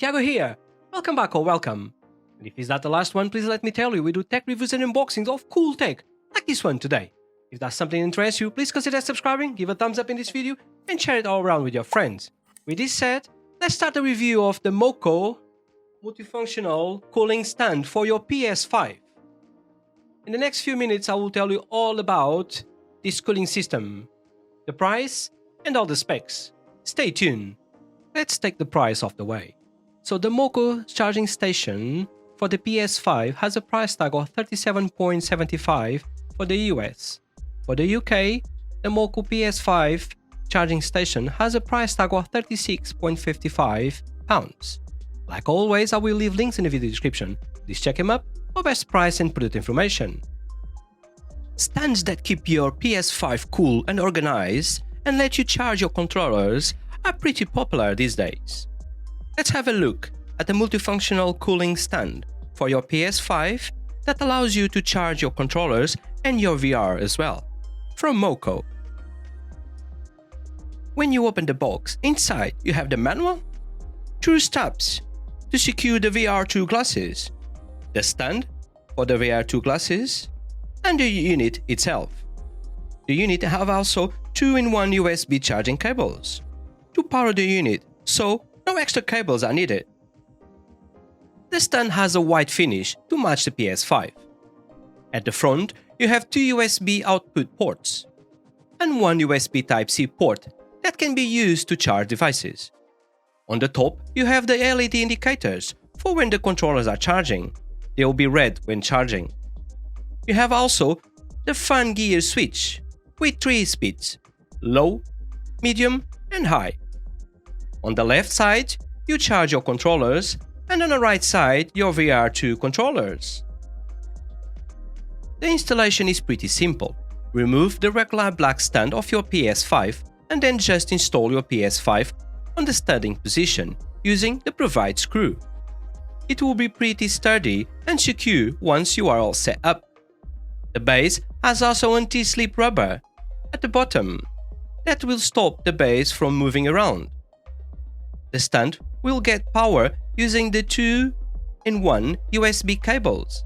Tiago here. Welcome back or welcome. And if it's not the last one, please let me tell you we do tech reviews and unboxings of cool tech, like this one today. If that's something that interests you, please consider subscribing, give a thumbs up in this video, and share it all around with your friends. With this said, let's start the review of the Moko multifunctional cooling stand for your PS5. In the next few minutes, I will tell you all about this cooling system, the price, and all the specs. Stay tuned. Let's take the price off the way. So the Moko charging station for the PS5 has a price tag of $37.75 for the US. For the UK, the Moko PS5 charging station has a price tag of £36.55. Like always, I will leave links in the video description. Please check them up for best price and product information. Stands that keep your PS5 cool and organized and let you charge your controllers are pretty popular these days. Let's have a look at the multifunctional cooling stand for your PS5 that allows you to charge your controllers and your VR as well, from Moko. When you open the box, inside you have the manual, 2 straps to secure the VR2 glasses, the stand for the VR2 glasses, and the unit itself. The unit have also 2-in-1 USB charging cables to power the unit, so no extra cables are needed. The stand has a white finish to match the PS5. At the front, you have 2 USB output ports and 1 USB Type-C port that can be used to charge devices. On the top, you have the LED indicators for when the controllers are charging. They will be red when charging. You have also the fan gear switch with 3 speeds: low, medium, and high. On the left side, you charge your controllers, and on the right side, your VR2 controllers. The installation is pretty simple. Remove the regular black stand of your PS5 and then just install your PS5 on the standing position using the provided screw. It will be pretty sturdy and secure once you are all set up. The base has also anti-slip rubber at the bottom that will stop the base from moving around. The stand will get power using the 2-in-1 USB cables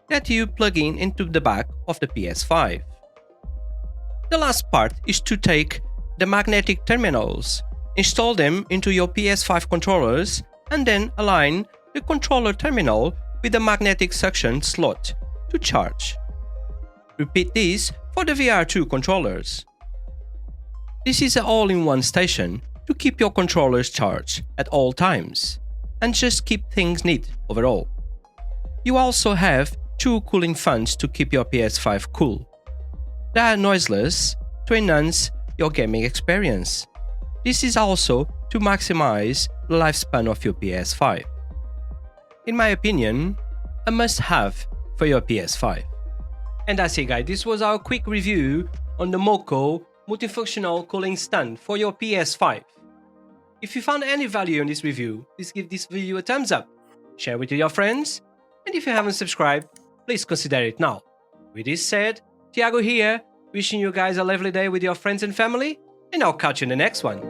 that you plug in into the back of the PS5. The last part is to take the magnetic terminals, install them into your PS5 controllers, and then align the controller terminal with the magnetic suction slot to charge. Repeat this for the VR2 controllers. This is an all-in-one station to keep your controllers charged at all times and just keep things neat overall. You also have 2 cooling fans to keep your PS5 cool. They are noiseless to enhance your gaming experience. This is also to maximize the lifespan of your PS5. In my opinion, a must-have for your PS5. And that's it, guys. This was our quick review on the Moko multifunctional cooling stand for your PS5. If you found any value in this review, please give this video a thumbs up, share it with your friends, and if you haven't subscribed, please consider it now. With this said, Tiago here, wishing you guys a lovely day with your friends and family, and I'll catch you in the next one.